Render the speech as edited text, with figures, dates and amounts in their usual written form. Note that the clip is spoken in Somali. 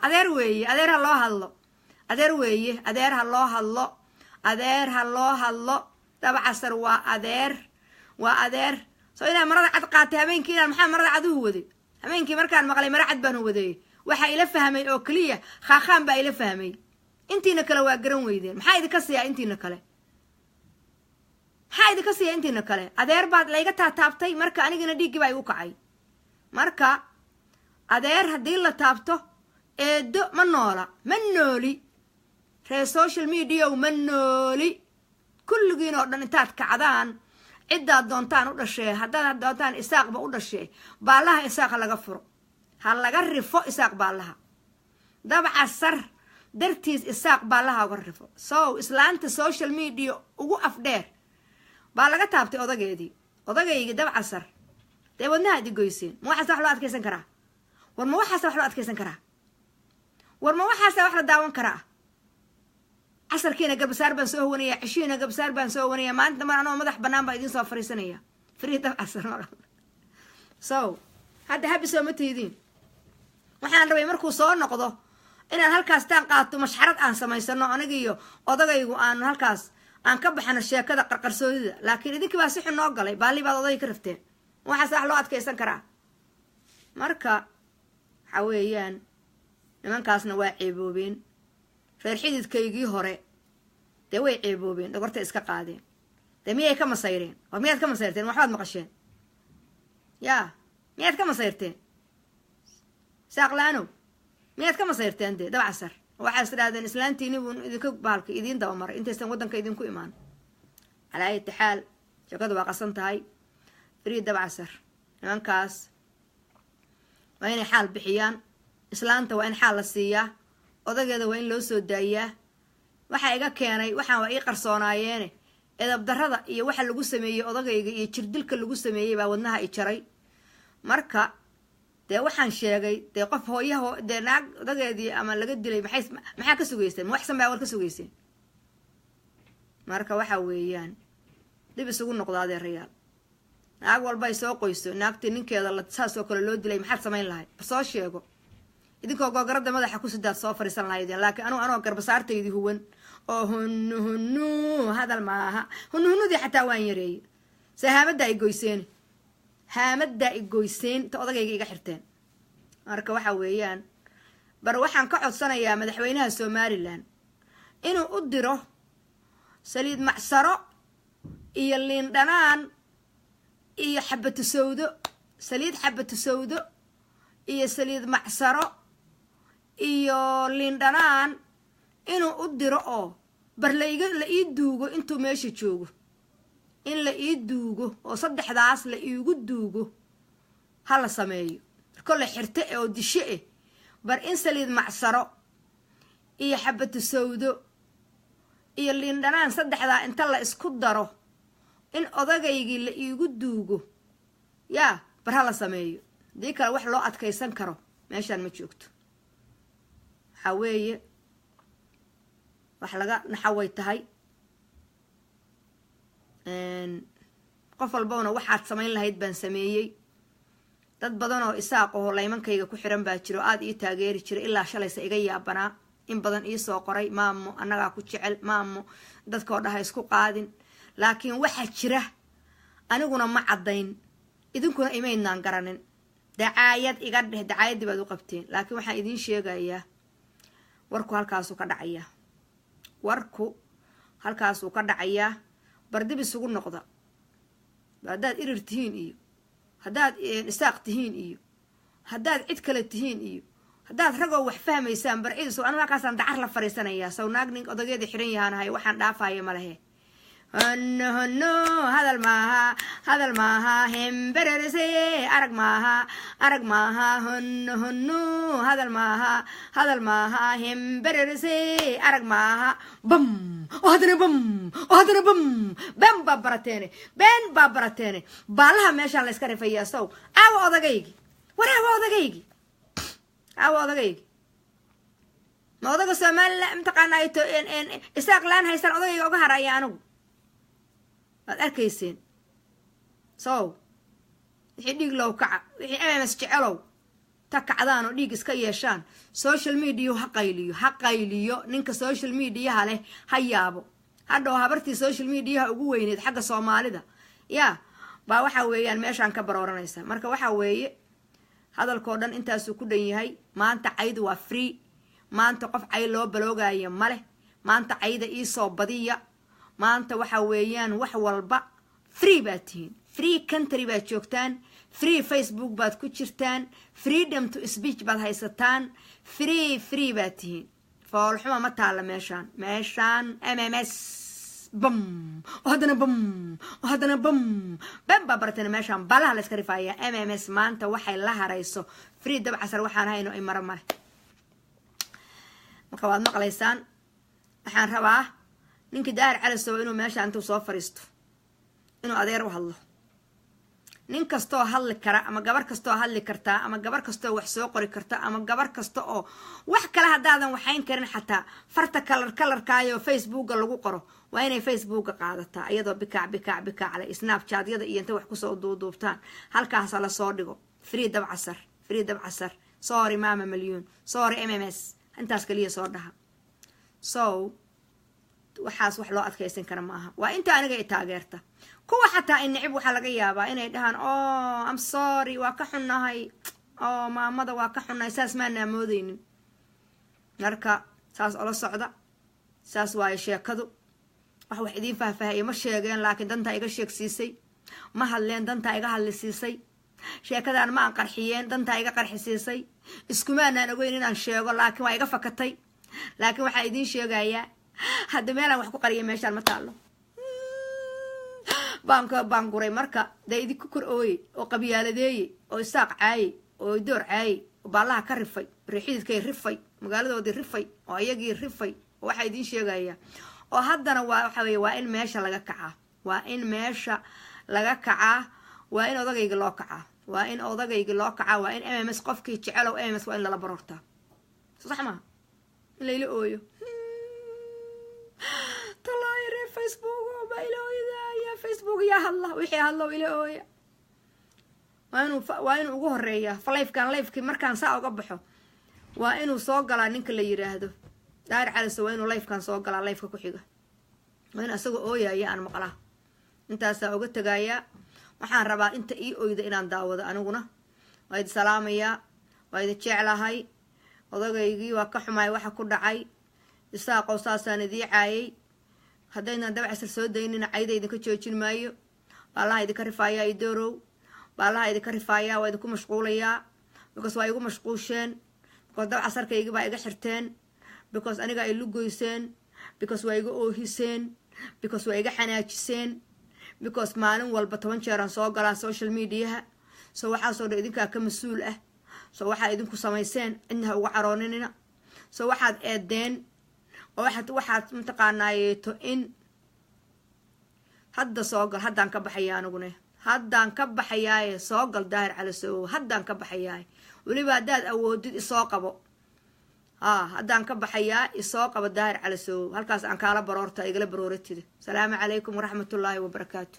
adeer weeye adeer ha loo hadlo adeer weeye adeer ha loo hadlo adeer ha loo hadlo dabcasar waa adeer soo inaan marada cad qaatay habeenkii inaan maxaa marada cad u waday habeenkii markaan maqlay mara cad baan u waday waxa ila fahmay oo kaliya khaakhaan baa ila fahmay intiina kale waa garan weydeen maxaa idinka siiyaa intiina kale adeer baad layga taabtay marka anigana dhiiggii baa igu kacay marka adeer haddii la taabto eedo ma nooli reer social media ma nooli kulligiin oo dhan intaad kacdaan ciddaad doontaan u dhashee haddaad doontaan isaaqba u dhashee baallaha isaaqa laga furo ha laga rifo isaaq baallaha dabcasar dartiis isaaq baallaha uga rifo islaanta social media ugu afdheer baa laga taabtay odagaygi dabcasar dee wadnaha ad igoyseen ma waxaas wax loo adkaysan karaa war ma waxaas wax loo adkaysan karaa war ma waxaasa wax la daawan karaa casarkiina garbasaar baan soo howanaya cishiina garbasaar baan soo howanaya maalinta mar anoo madax bannaan baa idiin soo fariisanaya free dabcasar hadda habi soo ma tihidiin waxaan rabay markuu soo noqdo inaan halkaas taan qaato mashxarad aan samaysano anigiyo odagaygu aan halkaas aan ka baxano sheekada qarqarsoodida laakiin idinkii baa si xun noo galay baalli baad odagay ka rafteen waxaas wax loo adkaysan karaa marka waxa weeyaan nimankaasna waa ceeboobeen reer xididkaygii hore dee way ceeboobeen dhogortay iska qaadeen dee miyay ka masayreen war miyaad ka masayrteen waxbaad maqasheen yaa miyaad ka masayrteen saaqlaanow miyaad ka masayrteen dee dabcasar waxaa is idhahdeen islaantiini buu idinka baalka idiin dabamaray intaysan waddanka idinku imaan calaa ayati xaal sheekadu waa qasan tahay free dabcasar nimankaas waa inay xaal bixiyaan islaanta waa in xaal la siiyaa odageeda waa in loo soo daayaa waxaa iga keenay waxaan waa ii qarsoonaayeen edabdarrada iyo waxa lagu sameeyey odagayga iyo jirdilka lagu sameeyey baa wadnaha i jaray marka dee waxaan sheegay dee qof hooyaho dee naag odageedii ama laga dilay maxaa ka sugayseen waxsan baa war ka sugayseen marka waxa weeyaan dib isugu noqdaadee rayaal naag walba ay soo qoyso naagtii ninkeeda saasoo kale loo dilay maxaad samayn lahay soo sheego idinkoo googaradda madaxa ku sidaad soo fariisan lahaydeen laakiin anoo garbasaartaydii huwan oo hunnu hadal maaha hunnuhunudii xataa waan yareeyey se haamaddaa i goyseen ta odagayga iga xirteen marka waxa weeyaan bar waxaan ka codsanayaa madaxweynaha somalilan inuu u diro saliid macsaro iyo liin dhanaan iyo xabatu sawdo iyo saliid macsaro iyo liin dhanaan inuu u diro oo bar la ii duugo intuu meesha joogo in la ii duugo oo saddexdaas la iigu duugo ha la sameeyo kolle xirte oo dishe bar in saliid macsaro iyo xabatu sawdo iyo liin dhanaan saddexdaa inta la isku daro in odagaygii la iigu duugo yaa bar ha la sameeyo haddii kale wax loo adkaysan karo meeshaan ma joogto waxaa weeye wax laga naxaway tahay qof walbana waxaad samayn lahayd baan sameeyey dad badan oo isaaq oo laymankayga ku xiran baa jiro aada ii taageeri jiray ilaa shalaysa iga yaabanaa in badan iisoo qoray maamo annagaa ku jecel maamo dadkoo dhaha isku qaadin laakiin waxaa jira aniguna ma caddayn idinkuna imaydnaan garanin dacaayad iga dheh dacaayaddii baad u qabteen laakiin waxaan idiin sheegayaa warku halkaasuu ka dhacayaa bardib isugu noqda haddaad irir tihiin iyo haddaad isaaq tihiin iyo haddaad cid kale tihiin iyo haddaad ragoo wax fahmaysaan barcidiiso anigu halkaasaan dacar la fariisanayaa sow naag nin odageeda xiran yahaanahay waxaan dhaafaya ma lehe hunno hadal maaha hembererese arag maaha hunno hadal maaha hembererese arag maaha bam oo haddana bam been baa barateene baalaha meeshaan la iska rifayaa sow aawa odagaygi war aawa odagaygi ma odaga somalilan mataqaanaa isaaq laan haystaan odagayga oga haraya anigu waad arkayseen sow wixii dhiig low kaca wixii mms jecelow takacdaan oo dhiig iska yeeshaan social media ha qayliyo ninka social mediaha leh ha yaabo hadhow habartii social mediaha ugu weyneed xagga Soomaalida yaa baa waxa weeyaan meeshaan ka barooranaysa marka waxa weeye hadalkoo dhan intaas ku dhan yahay maanta caydu waa free maanta qof cay loo baloogayo male maanta cayda ii soo badiya maanta waxa weeyaan wax walba free baad tihiin free country baad joogtaan free Facebook baad ku jirtaan freedom to speech baad haysataan free baad tihiin foolxuma ma taala meeshaan MMS bum hadana bum bamba bartana meeshaan balaha la iska rifaaya MMS maanta waxay la harayso free dabcasar waxaan hayno ay mara male marka waad maqlaysaan waxaan rabaa ninka Daahir Cali Sow inuu meesha intuu soo fariisto inuu adeer u hadlo nin kastoo hadli kara ama gabar kastoo hadli karta ama gabar kastoo wax soo qori karta ama gabar kasto oo wax kala hadaadan waxayn karin xataa farta kalarkaayo Facebook lagu qoro waa inay Facebook qaadataa iyadoo bikaac la Snapchat-yada iyo inta wax ku soo duubtaan halkaas la soo dhigo free dabcasar sorry mama milyan sorry MMS intaas kaliya soo dhaha so waxaas wax loo adkeysan kara maaha waa inta aniga ay taageerta kuwa xataa in nicib waxa laga yaabaa inay dhahaan oh I'm sorry waa ka xunnahay oh maamada waa ka xunnahay saas ma naamoodeynin marka saas oo la socda saas waa sheekadu wax idin faahfaahiyay ma sheegeen laakiin danta iga sheegsiisay ma hadleen danta iga hadlisiisay sheekadan ma aan qarxiyeen danta iga qarxisiisay iskuma aan ogeyn inaan sheego laakiin waa iga fakatay laakiin waxa idin sheegayaa hadda meelaan wax ku qariyo meeshaan ma taalo banguray marka daydi ku kor ooyay oo qabiyaaladeeyay oo isaaq caayay oo door caayay oo baalaha ka rifay riixidkay rifay magaaladoodii rifay oo ayagii rifay waxa idin sheegaya oo haddana waxa weeye waa in meesha laga kacaa waa in odagayga loo kacaa waa in MMS qofkii jecel oo MMS waa in lala baroortaa sax ma in la ila ooyo talaayre Facebook oo baylooyada ya Facebook ya Allah wixii hadlo ila ooya waa inuu ugu horeeya live-kii markaan saa uga baxo waa inuu soo galaa ninka la yiraahdo Daahir Cali Sow inuu live-kan soo galaa live-ka ku xiga waa in asaga ooyaya aan maqlaa intaas uga tagaya waxaan rabaa inta ii ooyda inaan daawado aniguna waa idin salaamaya waa idin jeclahay odagaygii waa ka xumaay waxa ku dhacay isaaqow saasaan idii caayay haddaynan dabcasar soo daynina cayda idinka joojin maayo baalaha idinka rifaaya idoorow baalaha idinka rifaaya waa idinku mashquulayaa because waa igu mashquusheen because dabcasarkaygii baa iga xirteen because aniga ay lugoyseen because waa iga oohiseen because waa iga xanaajiseen because maalin walba 10 jeer aan soo galaa social media so waxaasoo dhan idinkaa ka mas-uul ah so waxaa idinku samayseen cidna uga carooninina so waxaad eedeen oo waxaad mataqaanaayeeto in hadda soo gal haddaan ka baxayaa aniguna haddaan ka baxayaaye soo gal Daahir Cali Sow haddaan ka baxayaa weliba haddaad awoodid isoo qabo haddaan ka baxayaa isoo qabo Daahir Cali Sow halkaas aan kaala baroorta igala barooratida salaamu calaykum waraxmatullaahi wabarakaatu